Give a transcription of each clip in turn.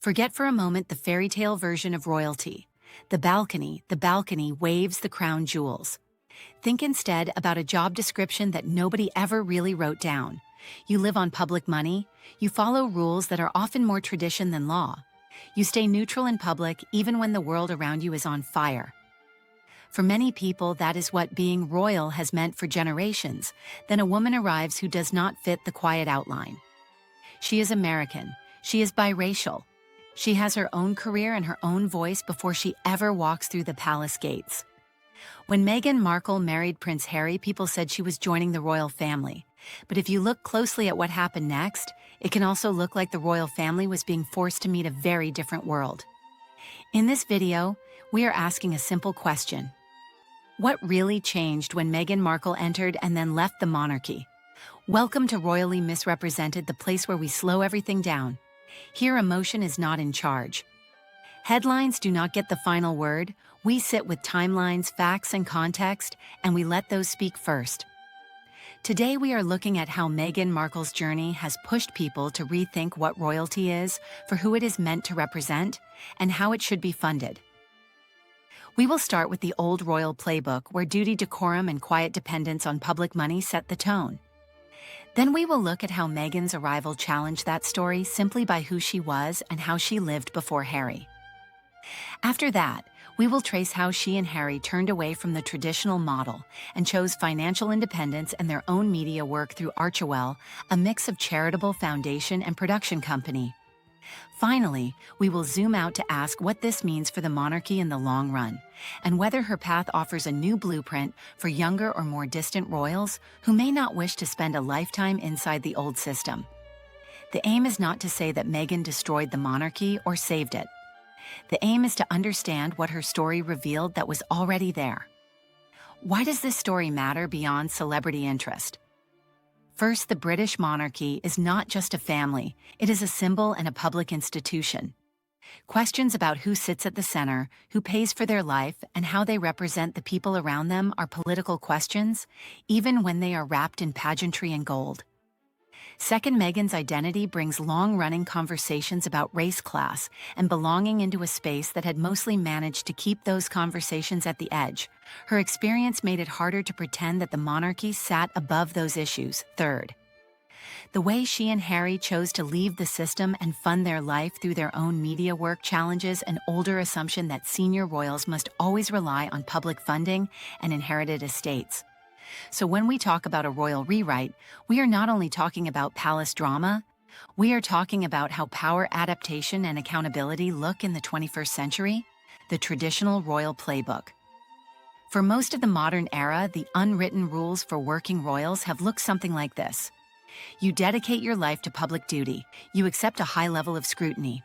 Forget for a moment the fairy tale version of royalty. The balcony waves the crown jewels. Think instead about a job description that nobody ever really wrote down. You live on public money. You follow rules that are often more tradition than law. You stay neutral in public even when the world around you is on fire. For many people, that is what being royal has meant for generations. Then a woman arrives who does not fit the quiet outline. She is American. She is biracial. She has her own career and her own voice before she ever walks through the palace gates. When Meghan Markle married Prince Harry, people said she was joining the royal family. But if you look closely at what happened next, it can also look like the royal family was being forced to meet a very different world. In this video, we are asking a simple question. What really changed when Meghan Markle entered and then left the monarchy? Welcome to Royally Misrepresented, the place where we slow everything down. Here, emotion is not in charge. Headlines do not get the final word. We sit with timelines, facts, and context, and we let those speak first. Today, we are looking at how Meghan Markle's journey has pushed people to rethink what royalty is, for who it is meant to represent, and how it should be funded. We will start with the old royal playbook, where duty, decorum, and quiet dependence on public money set the tone. Then we will look at how Meghan's arrival challenged that story simply by who she was and how she lived before Harry. After that, we will trace how she and Harry turned away from the traditional model and chose financial independence and their own media work through Archewell, a mix of charitable foundation and production company. Finally, we will zoom out to ask what this means for the monarchy in the long run, and whether her path offers a new blueprint for younger or more distant royals who may not wish to spend a lifetime inside the old system. The aim is not to say that Meghan destroyed the monarchy or saved it. The aim is to understand what her story revealed that was already there. Why does this story matter beyond celebrity interest? First, the British monarchy is not just a family, it is a symbol and a public institution. Questions about who sits at the center, who pays for their life, and how they represent the people around them are political questions, even when they are wrapped in pageantry and gold. Second, Meghan's identity brings long-running conversations about race, class, and belonging into a space that had mostly managed to keep those conversations at the edge. Her experience made it harder to pretend that the monarchy sat above those issues. Third, the way she and Harry chose to leave the system and fund their life through their own media work challenges an older assumption that senior royals must always rely on public funding and inherited estates. So when we talk about a royal rewrite, we are not only talking about palace drama, we are talking about how power adaptation and accountability look in the 21st century, the traditional royal playbook. For most of the modern era, the unwritten rules for working royals have looked something like this. You dedicate your life to public duty. You accept a high level of scrutiny.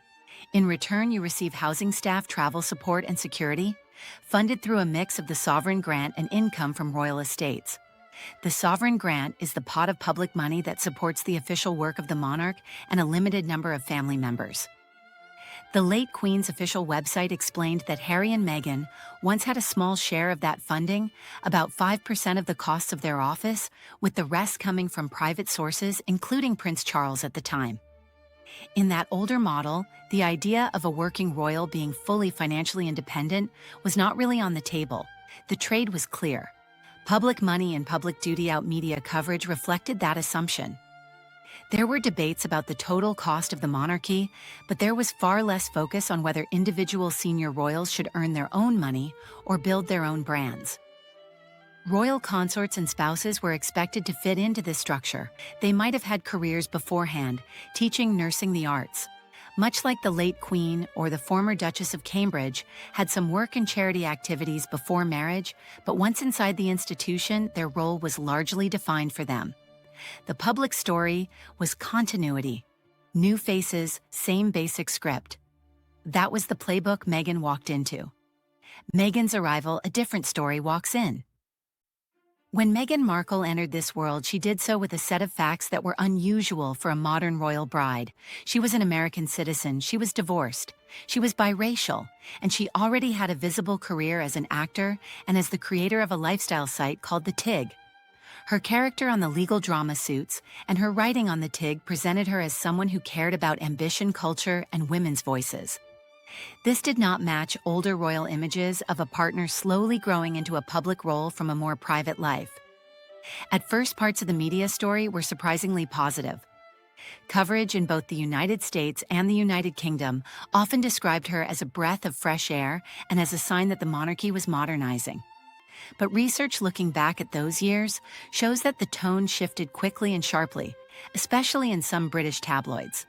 In return, you receive housing staff, travel support, and security, funded through a mix of the sovereign grant and income from royal estates. The sovereign grant is the pot of public money that supports the official work of the monarch and a limited number of family members. The late Queen's official website explained that Harry and Meghan once had a small share of that funding, about 5% of the costs of their office, with the rest coming from private sources, including Prince Charles at the time. In that older model, the idea of a working royal being fully financially independent was not really on the table. The trade was clear. Public money and public duty-out media coverage reflected that assumption. There were debates about the total cost of the monarchy, but there was far less focus on whether individual senior royals should earn their own money or build their own brands. Royal consorts and spouses were expected to fit into this structure. They might have had careers beforehand, teaching, nursing, the arts. Much like the late Queen or the former Duchess of Cambridge, had some work and charity activities before marriage, but once inside the institution, their role was largely defined for them. The public story was continuity. New faces, same basic script. That was the playbook Meghan walked into. Meghan's arrival, a different story walks in. When Meghan Markle entered this world, she did so with a set of facts that were unusual for a modern royal bride. She was an American citizen, she was divorced, she was biracial, and she already had a visible career as an actor and as the creator of a lifestyle site called The Tig. Her character on the legal drama Suits and her writing on the TIG presented her as someone who cared about ambition, culture, and women's voices. This did not match older royal images of a partner slowly growing into a public role from a more private life. At first, parts of the media story were surprisingly positive. Coverage in both the United States and the United Kingdom often described her as a breath of fresh air and as a sign that the monarchy was modernizing. But research looking back at those years shows that the tone shifted quickly and sharply, especially in some British tabloids.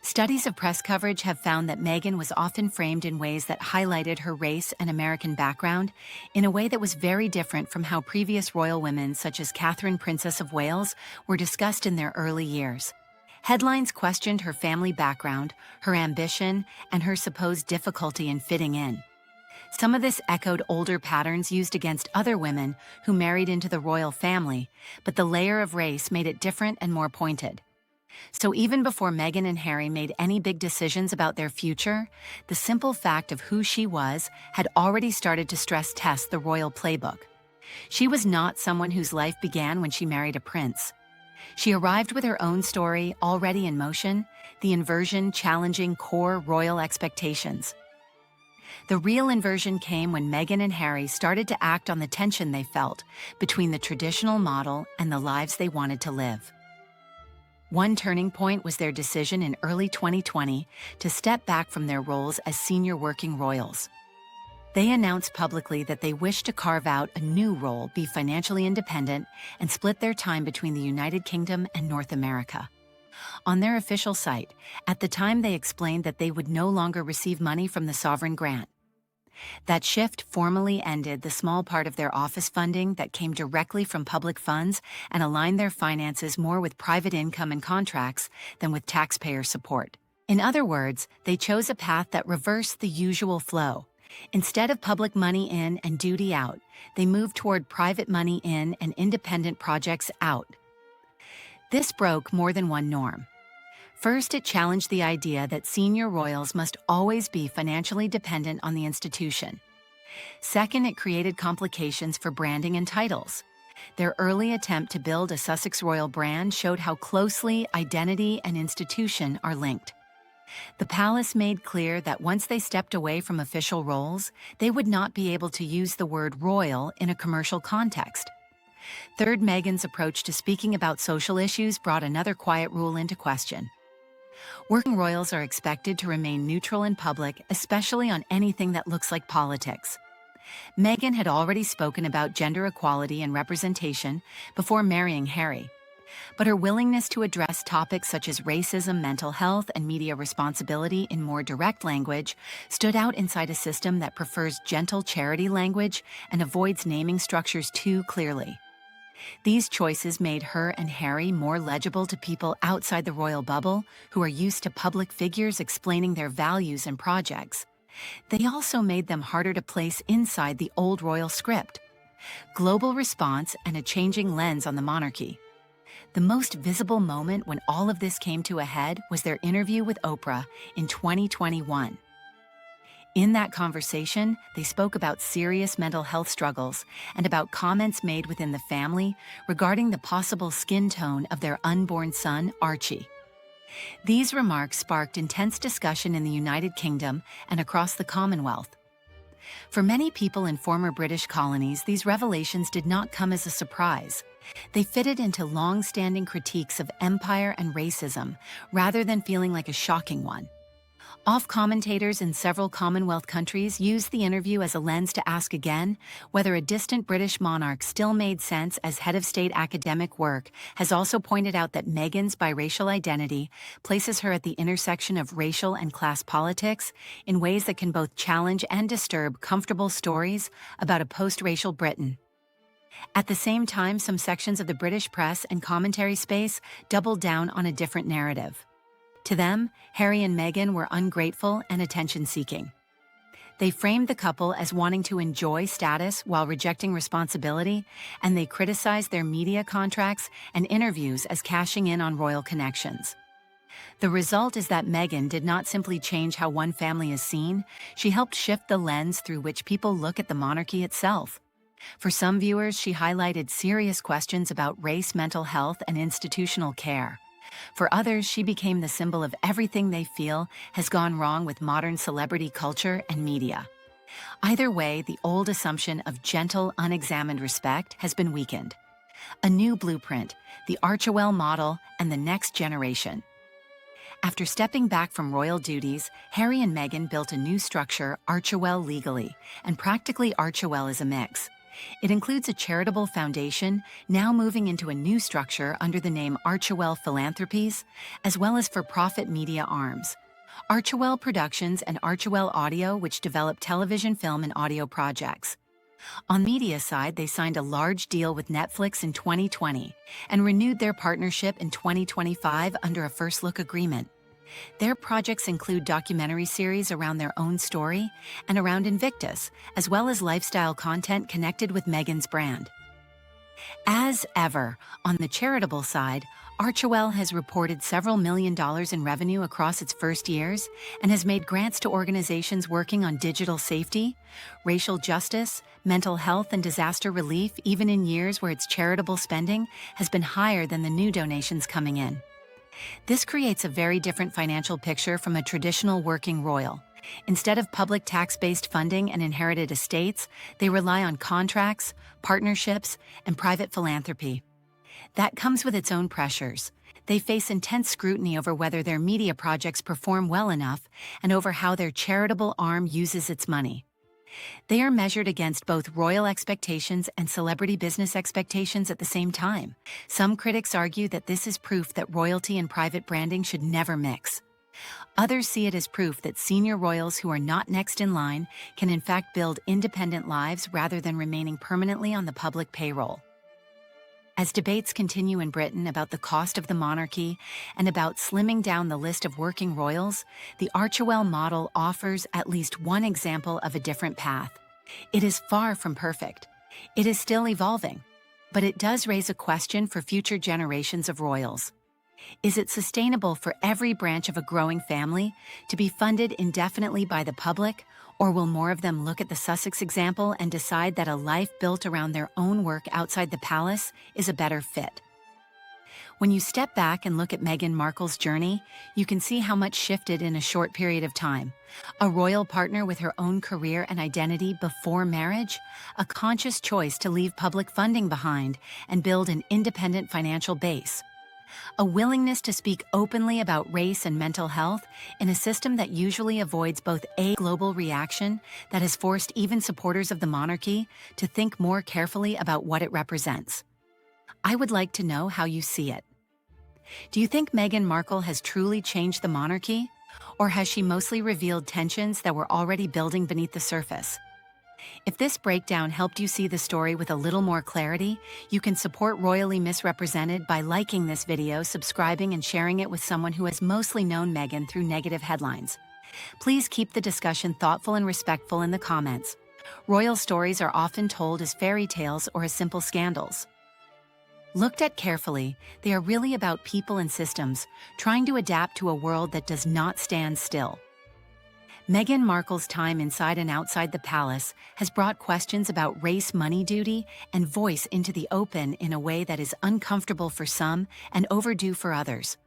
Studies of press coverage have found that Meghan was often framed in ways that highlighted her race and American background in a way that was very different from how previous royal women such as Catherine, Princess of Wales, were discussed in their early years. Headlines questioned her family background, her ambition, and her supposed difficulty in fitting in. Some of this echoed older patterns used against other women who married into the royal family, but the layer of race made it different and more pointed. So even before Meghan and Harry made any big decisions about their future, the simple fact of who she was had already started to stress test the royal playbook. She was not someone whose life began when she married a prince. She arrived with her own story already in motion, the inversion challenging core royal expectations. The real inversion came when Meghan and Harry started to act on the tension they felt between the traditional model and the lives they wanted to live. One turning point was their decision in early 2020 to step back from their roles as senior working royals. They announced publicly that they wished to carve out a new role, be financially independent, and split their time between the United Kingdom and North America. On their official site, at the time they explained that they would no longer receive money from the sovereign grant. That shift formally ended the small part of their office funding that came directly from public funds and aligned their finances more with private income and contracts than with taxpayer support. In other words, they chose a path that reversed the usual flow. Instead of public money in and duty out, they moved toward private money in and independent projects out. This broke more than one norm. First, it challenged the idea that senior royals must always be financially dependent on the institution. Second, it created complications for branding and titles. Their early attempt to build a Sussex royal brand showed how closely identity and institution are linked. The palace made clear that once they stepped away from official roles, they would not be able to use the word royal in a commercial context. Third, Meghan's approach to speaking about social issues brought another quiet rule into question. Working royals are expected to remain neutral in public, especially on anything that looks like politics. Meghan had already spoken about gender equality and representation before marrying Harry, but her willingness to address topics such as racism, mental health, and media responsibility in more direct language stood out inside a system that prefers gentle charity language and avoids naming structures too clearly. These choices made her and Harry more legible to people outside the royal bubble who are used to public figures explaining their values and projects. They also made them harder to place inside the old royal script. Global response and a changing lens on the monarchy. The most visible moment when all of this came to a head was their interview with Oprah in 2021. In that conversation, they spoke about serious mental health struggles and about comments made within the family regarding the possible skin tone of their unborn son, Archie. These remarks sparked intense discussion in the United Kingdom and across the Commonwealth. For many people in former British colonies, these revelations did not come as a surprise. They fitted into long-standing critiques of empire and racism, rather than feeling like a shocking one. Commentators in several Commonwealth countries used the interview as a lens to ask again whether a distant British monarch still made sense as head of state. Academic work has also pointed out that Meghan's biracial identity places her at the intersection of racial and class politics in ways that can both challenge and disturb comfortable stories about a post-racial Britain. At the same time, some sections of the British press and commentary space doubled down on a different narrative. To them, Harry and Meghan were ungrateful and attention-seeking. They framed the couple as wanting to enjoy status while rejecting responsibility, and they criticized their media contracts and interviews as cashing in on royal connections. The result is that Meghan did not simply change how one family is seen, she helped shift the lens through which people look at the monarchy itself. For some viewers, she highlighted serious questions about race, mental health, and institutional care. For others, she became the symbol of everything they feel has gone wrong with modern celebrity culture and media. Either way, the old assumption of gentle, unexamined respect has been weakened. A new blueprint, the Archewell model, and the next generation. After stepping back from royal duties, Harry and Meghan built a new structure, Archewell Legally, and practically Archewell is a mix. It includes a charitable foundation, now moving into a new structure under the name Archewell Philanthropies, as well as for-profit media arms. Archewell Productions and Archewell Audio, which develop television, film, and audio projects. On the media side, they signed a large deal with Netflix in 2020 and renewed their partnership in 2025 under a first-look agreement. Their projects include documentary series around their own story and around Invictus, as well as lifestyle content connected with Meghan's brand. As ever, on the charitable side, Archewell has reported several $1 million in revenue across its first years and has made grants to organizations working on digital safety, racial justice, mental health, and disaster relief, even in years where its charitable spending has been higher than the new donations coming in. This creates a very different financial picture from a traditional working royal. Instead of public tax-based funding and inherited estates, they rely on contracts, partnerships, and private philanthropy. That comes with its own pressures. They face intense scrutiny over whether their media projects perform well enough and over how their charitable arm uses its money. They are measured against both royal expectations and celebrity business expectations at the same time. Some critics argue that this is proof that royalty and private branding should never mix. Others see it as proof that senior royals who are not next in line can in fact build independent lives rather than remaining permanently on the public payroll. As debates continue in Britain about the cost of the monarchy and about slimming down the list of working royals, the Archewell model offers at least one example of a different path. It is far from perfect. It is still evolving, but it does raise a question for future generations of royals. Is it sustainable for every branch of a growing family to be funded indefinitely by the public, or will more of them look at the Sussex example and decide that a life built around their own work outside the palace is a better fit? When you step back and look at Meghan Markle's journey, you can see how much shifted in a short period of time. A royal partner with her own career and identity before marriage, a conscious choice to leave public funding behind and build an independent financial base. A willingness to speak openly about race and mental health in a system that usually avoids both a global reaction that has forced even supporters of the monarchy to think more carefully about what it represents. I would like to know how you see it. Do you think Meghan Markle has truly changed the monarchy, or has she mostly revealed tensions that were already building beneath the surface? If this breakdown helped you see the story with a little more clarity, you can support Royally Misrepresented by liking this video, subscribing, and sharing it with someone who has mostly known Meghan through negative headlines. Please keep the discussion thoughtful and respectful in the comments. Royal stories are often told as fairy tales or as simple scandals. Looked at carefully, they are really about people and systems trying to adapt to a world that does not stand still. Meghan Markle's time inside and outside the palace has brought questions about race, money duty, and voice into the open in a way that is uncomfortable for some and overdue for others.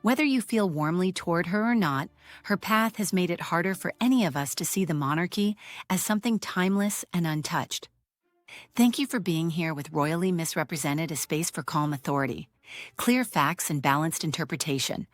Whether you feel warmly toward her or not, her path has made it harder for any of us to see the monarchy as something timeless and untouched. Thank you for being here with Royally Misrepresented, a space for calm authority, clear facts, and balanced interpretation.